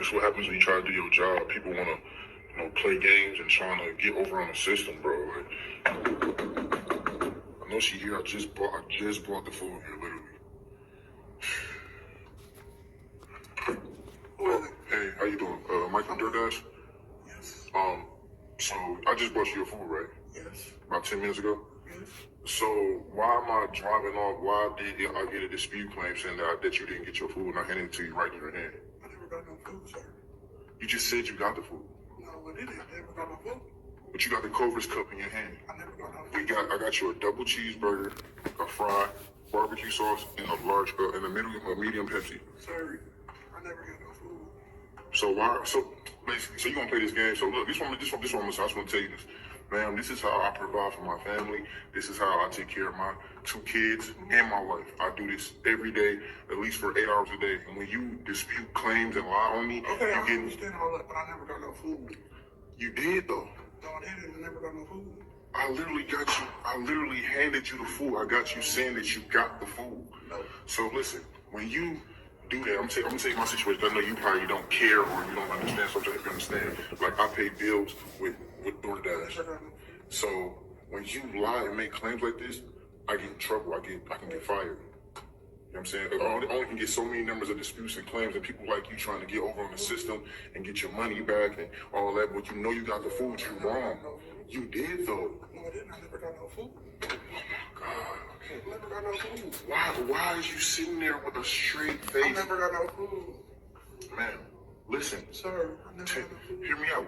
That's what happens when you try to do your job. People want to, play games and trying to get over on the system, bro. Like, I know she here. I just brought the food here, literally. Hey, how you doing? Mike from DoorDash? Yes. So I just brought you your food, right? Yes. About 10 minutes ago? Yes. So why am I driving off? Why did I get a dispute claim saying that you didn't get your food and I handed it to you right in your hand? I never got no food, sir. You just said you got the food. No, I didn't. I never got no food. But you got the Culver's cup in your hand. I never got no food. I got you a double cheeseburger, a fry, barbecue sauce, and a large, and a medium Pepsi. Sir, I never got no food. So why? So basically, so you gonna play this game? So look, this one. I just want to tell you this, ma'am. This is how I provide for my family. This is how I take care of my 2 kids and my wife. I do this every day, at least for 8 hours a day. And when you dispute claims and lie on me, Okay, I you understand all that, but I never got no food. You did though. No, I didn't. I never got no food. I literally handed you the food. I got you saying that you got the food. No. So listen, when you do that, I'm gonna tell you my situation. I know you probably don't care or you don't understand, so I'm trying to understand. Like, I pay bills with DoorDash. So when you lie and make claims like this, I get in trouble. I can get fired. You know what I'm saying? I only can get so many numbers of disputes and claims and people like you trying to get over on the system and get your money back and all that, but you know you got the food, you're wrong. You did though. No, I didn't. I never got no food. Oh my God. I never got no food. Why is you sitting there with a straight I face? never got no food. Man, listen. Sir, I never got no food. Hear me out.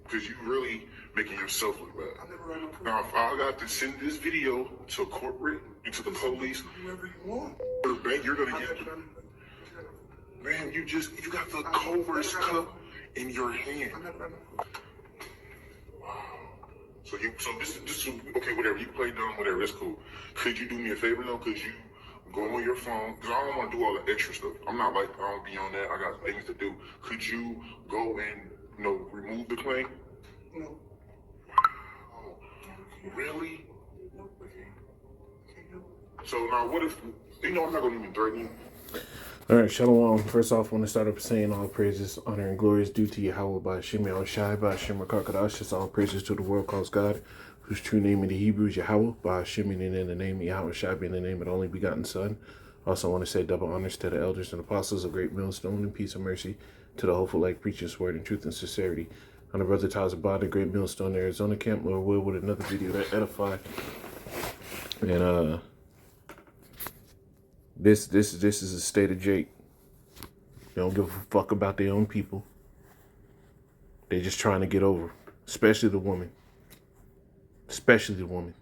Because you really making yourself look bad. I never got no food. Now, if I got to send this video to corporate and to the police, whoever you want, you're gonna I get. never got no food. Man, you got the Culver's cup in your hand. I never got no food. So this is okay. Whatever you play dumb, whatever. That's cool. Could you do me a favor though? Could you go on your phone? Because I don't want to do all the extra stuff. I'm not like I don't be on that. I got things to do. Could you go and remove the claim? No. Oh, really? No, I can't do it. So now, what if I'm not gonna even threaten you? All right, Shalom. First off, I want to start up saying all praises, honor, and glory is due to Yahweh by Hashem Shai, by Hashem Rakakadash. Just all praises to the world calls God, whose true name in the Hebrew is Yahweh, by Hashem and in the name of Yahweh Shai, being the name of the only begotten Son. Also, want to say double honors to the elders and apostles of Great Millstone, and peace and mercy to the hopeful like preachers word in truth and sincerity. On the brother Tyler Bond, the Great Millstone, Arizona camp, Lord will with another video that edify. And this is the state of Jake. They don't give a fuck about their own people. They're just trying to get over, especially the woman. Especially the woman.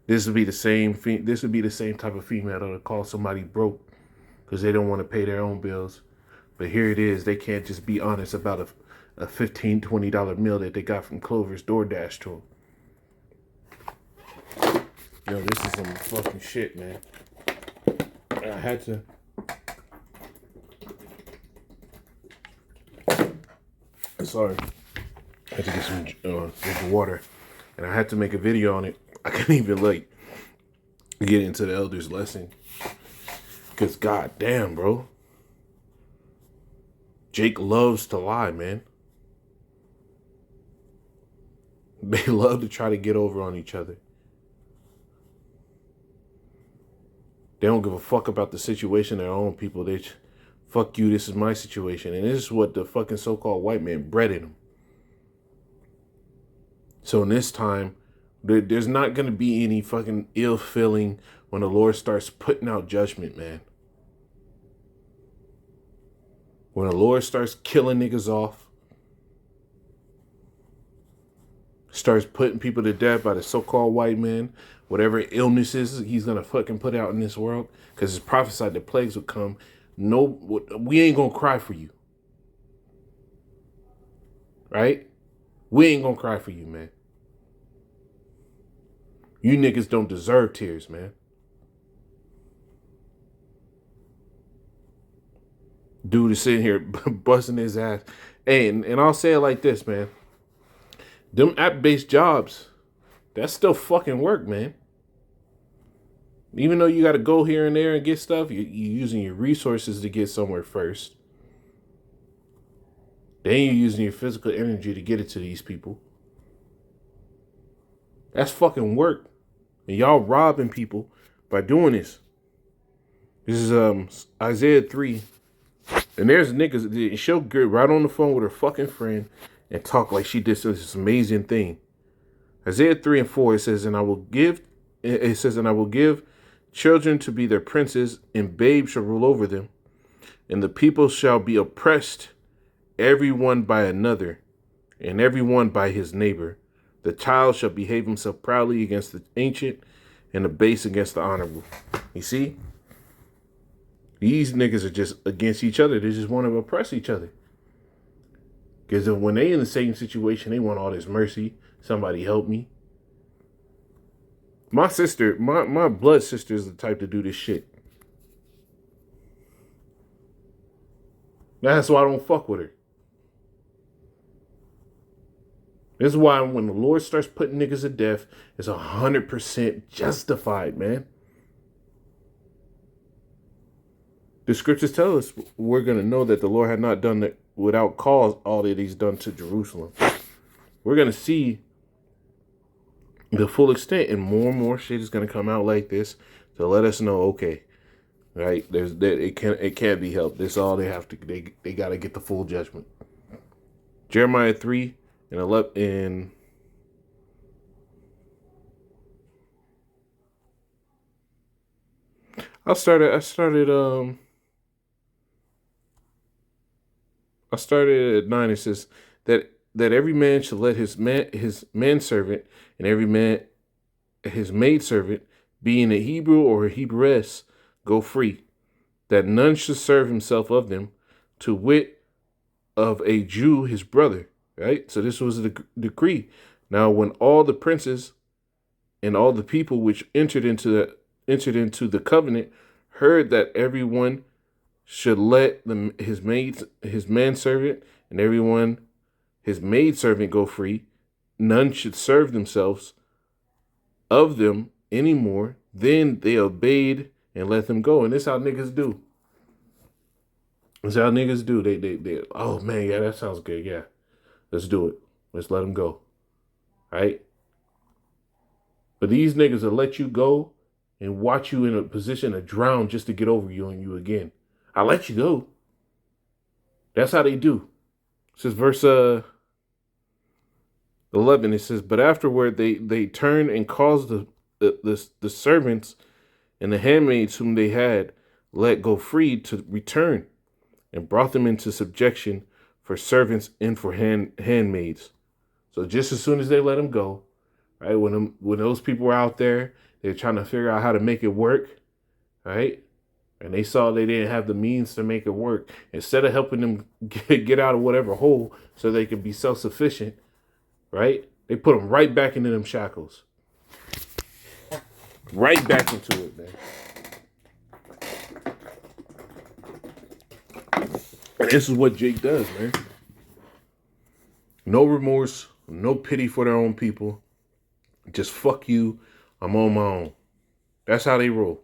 This would be the same. This would be the same type of female that would call somebody broke because they don't want to pay their own bills. But here it is. They can't just be honest about a $15, $20 meal that they got from Clover's DoorDash to them. Yo, this is some fucking shit, man. I had to. Sorry. I had to get some drink of water. And I had to make a video on it. I couldn't even, get into the elders' lesson. Because, goddamn, bro. Jake loves to lie, man. They love to try to get over on each other. They don't give a fuck about the situation of their own people. They fuck you, this is my situation. And this is what the fucking so-called white man bred in them. So in this time, there's not going to be any fucking ill feeling when the Lord starts putting out judgment, man. When the Lord starts killing niggas off, starts putting people to death by the so-called white man, whatever illnesses he's going to fucking put out in this world, because it's prophesied that plagues would come. No, we ain't going to cry for you. Right? We ain't going to cry for you, man. You niggas don't deserve tears, man. Dude is sitting here busting his ass. Hey, and I'll say it like this, man. Them app-based jobs, that's still fucking work, man. Even though you got to go here and there and get stuff, you're using your resources to get somewhere first. Then you're using your physical energy to get it to these people. That's fucking work. And y'all robbing people by doing this. This is Isaiah 3. And there's niggas, she'll get right on the phone with her fucking friend and talk like she did this amazing thing. Isaiah 3 and 4, it says, and I will give children to be their princes, and babes shall rule over them. And the people shall be oppressed, every one by another, and every one by his neighbor. The child shall behave himself proudly against the ancient, and the base against the honorable. You see? These niggas are just against each other. They just want to oppress each other. Because when they in the same situation, they want all this mercy. Somebody help me. My sister, my blood sister is the type to do this shit. That's why I don't fuck with her. This is why when the Lord starts putting niggas to death, it's 100% justified, man. The scriptures tell us we're going to know that the Lord had not done it without cause all that he's done to Jerusalem. We're going to see the full extent, and more shit is going to come out like this to let us know, okay, right? It can't be helped. This all they have to. They got to get the full judgment. Jeremiah 3 and 11 I started at 9. It says that every man should let his manservant and every man his maidservant, being a Hebrew or a Hebrewess, go free, that none should serve himself of them, to wit, of a Jew his brother. Right? So this was the decree. Now when all the princes and all the people which entered into the covenant heard that everyone should let his manservant and everyone his maidservant go free, none should serve themselves of them anymore, then they obeyed and let them go. And this how niggas do. This how niggas do. They oh man, yeah, that sounds good. Yeah. Let's do it. Let's let them go. Right? But these niggas will let you go and watch you in a position to drown just to get over you and you again. I let you go. That's how they do. It says verse 11. It says, but afterward they turned and caused the servants and the handmaids whom they had let go free to return, and brought them into subjection for servants and for handmaids. So just as soon as they let them go, right, when those people were out there, they're trying to figure out how to make it work, right? And they saw they didn't have the means to make it work. Instead of helping them get out of whatever hole so they could be self-sufficient, right? They put them right back into them shackles. Right back into it, man. And this is what Jake does, man. No remorse, no pity for their own people. Just fuck you. I'm on my own. That's how they roll.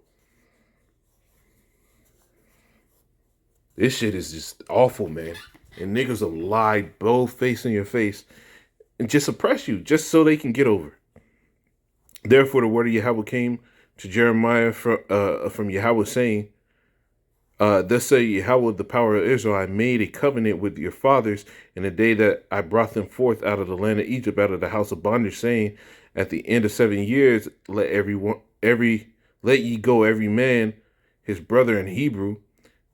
This shit is just awful, man. And niggas will lie both face in your face and just oppress you just so they can get over. Therefore, the word of Yahweh came to Jeremiah from Yahweh saying, thus say Yahweh, the power of Israel, I made a covenant with your fathers in the day that I brought them forth out of the land of Egypt, out of the house of bondage, saying, at the end of 7 years, let ye go every man his brother in Hebrew,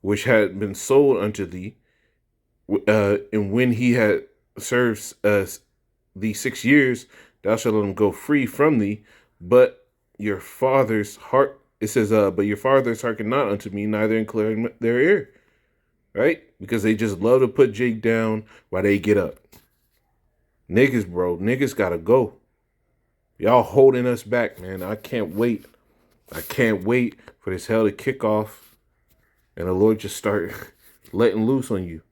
which had been sold unto thee, and when he had served thee 6 years, thou shalt let him go free from thee. But your fathers but your fathers hearken not unto me, neither incline their ear. Right? Because they just love to put Jake down while they get up. Niggas, bro. Niggas gotta go. Y'all holding us back, man. I can't wait. I can't wait for this hell to kick off and the Lord just start letting loose on you.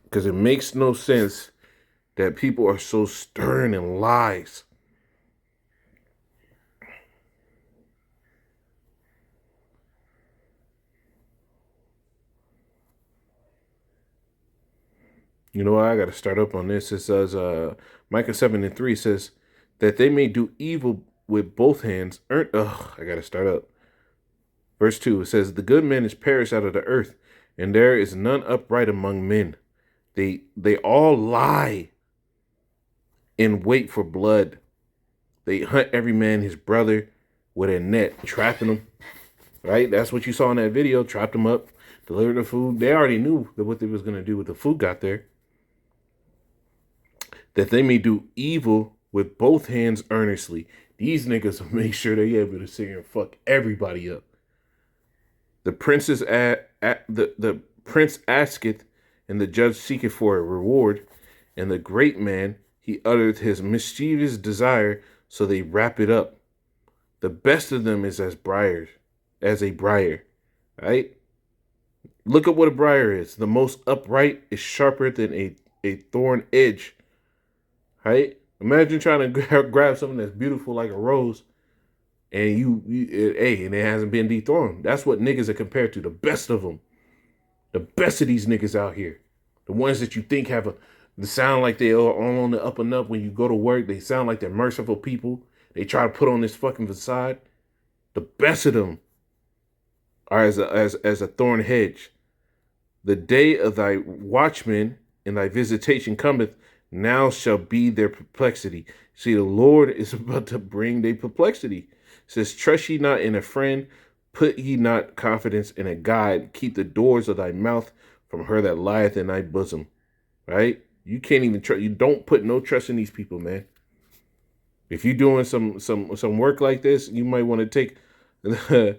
Because it makes no sense that people are so stern in lies. You know what? I got to start up on this. It says, Micah 7:3 says that they may do evil with both hands. I got to start up. Verse 2, it says, the good man is perished out of the earth, and there is none upright among men. They all lie in wait for blood. They hunt every man his brother with a net, trapping them. Right? That's what you saw in that video. Trapped them up, delivered the food. They already knew that what they was going to do when the food got there. That they may do evil with both hands earnestly. These niggas will make sure they able to sit here and fuck everybody up. The princes the prince asketh, and the judge seeketh for a reward, and the great man he uttereth his mischievous desire, so they wrap it up. The best of them is as a briar, right? Look at what a briar is. The most upright is sharper than a thorn edge, right? Imagine trying to grab something that's beautiful like a rose, and and it hasn't been dethroned. That's what niggas are compared to. The best of them, the best of these niggas out here, the ones that you think the sound like they are all on the up and up when you go to work. They sound like they're merciful people. They try to put on this fucking facade. The best of them are as a thorn hedge. The day of thy watchmen and thy visitation cometh, now shall be their perplexity. See, the Lord is about to bring their perplexity. It says, trust ye not in a friend, put ye not confidence in a guide, keep the doors of thy mouth from her that lieth in thy bosom. Right? You can't even trust. You don't put no trust in these people, man. If you're doing some work like this, you might want to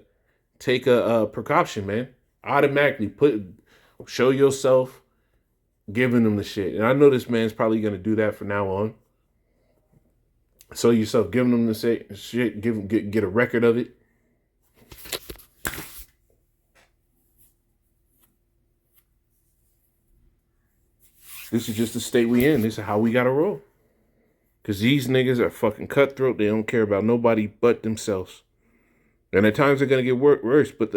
take a precaution, man. Automatically show yourself giving them the shit. And I know this man's probably gonna do that from now on. Show yourself giving them the shit, get a record of it. This is just the state we in. This is how we gotta roll. Cause these niggas are fucking cutthroat. They don't care about nobody but themselves. And at times they're gonna get worse. But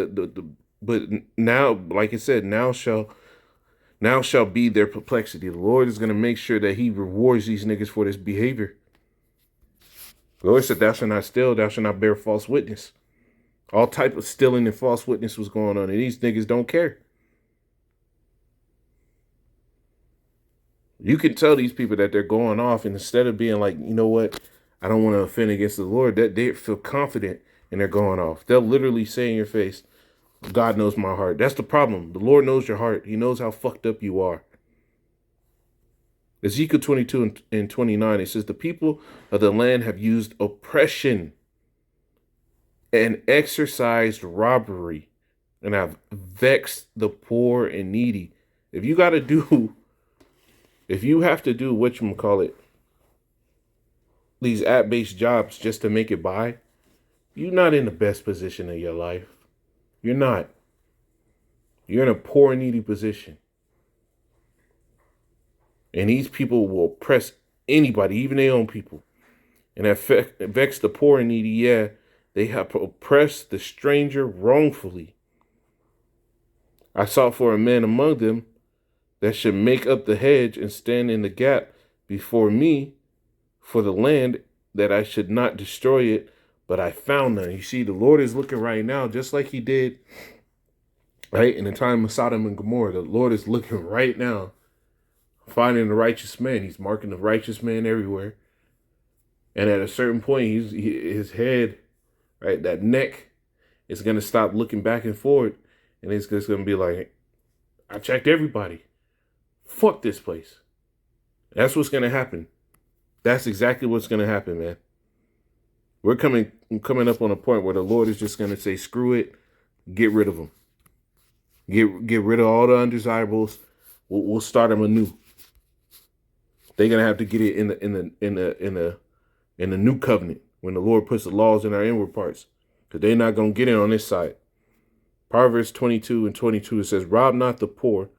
but now, like I said, now shall be their perplexity. The Lord is gonna make sure that He rewards these niggas for this behavior. The Lord said, "Thou shalt not steal. Thou shalt not bear false witness." All type of stealing and false witness was going on, and these niggas don't care. You can tell these people that they're going off, and instead of being like, you know what, I don't want to offend against the Lord, that they feel confident and they're going off. They'll literally say in your face, God knows my heart. That's the problem. The Lord knows your heart. He knows how fucked up you are. Ezekiel 22 and 29, it says, the people of the land have used oppression and exercised robbery and have vexed the poor and needy. If you have to do whatchamacallit, these app-based jobs just to make it by, you're not in the best position of your life. You're not. You're in a poor and needy position. And these people will oppress anybody, even their own people. And vex the poor and needy, yeah, they have oppressed the stranger wrongfully. I sought for a man among them that should make up the hedge and stand in the gap before me for the land, that I should not destroy it, but I found none. You see, the Lord is looking right now, just like He did, right, in the time of Sodom and Gomorrah. The Lord is looking right now, finding the righteous man. He's marking the righteous man everywhere. And at a certain point, his head, right, that neck is going to stop looking back and forth. And it's just going to be like, I checked everybody. Fuck this place. That's what's going to happen. That's exactly what's going to happen, man. We're coming up on a point where the Lord is just going to say, screw it, get rid of them. Get rid of all the undesirables. We'll start them anew. They're going to have to get it in the new covenant when the Lord puts the laws in our inward parts, because they're not going to get it on this side. Proverbs 22 and 22, it says, rob not the poor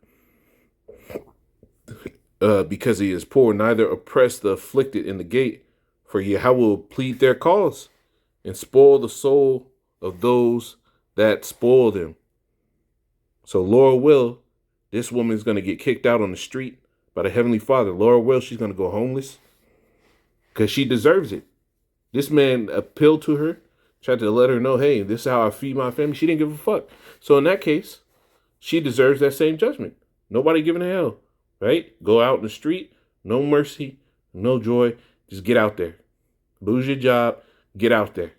because he is poor, neither oppress the afflicted in the gate, for Yahweh will plead their cause and spoil the soul of those that spoil them. So Lord will, this woman is going to get kicked out on the street. by the Heavenly Father. Lord will, she's going to go homeless because she deserves it. This man appealed to her, tried to let her know, hey, this is how I feed my family. She didn't give a fuck. So in that case, she deserves that same judgment. Nobody giving a hell, right? Go out in the street, no mercy, no joy. Just get out there. Lose your job, get out there.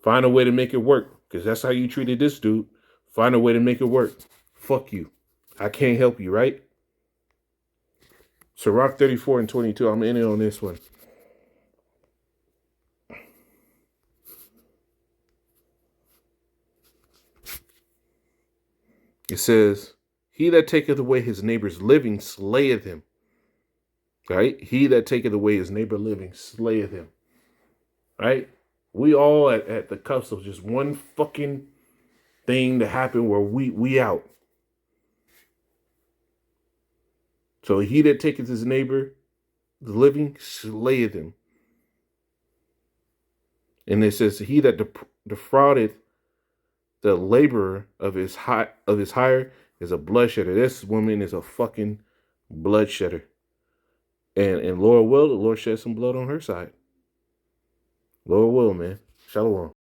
Find a way to make it work, because that's how you treated this dude. Find a way to make it work. Fuck you. I can't help you, right? So Rock 34 and 22, I'm in it on this one. It says, he that taketh away his neighbor's living slayeth him. Right? He that taketh away his neighbor living slayeth him. Right? We all at the cusp of just one fucking thing to happen where we out. So he that taketh his neighbor the living slayeth him. And it says, he that defrauded the laborer of his hire is a bloodshedder. This woman is a fucking bloodshedder. And Lord will, the Lord shed some blood on her side. Lord will, man. Shalom.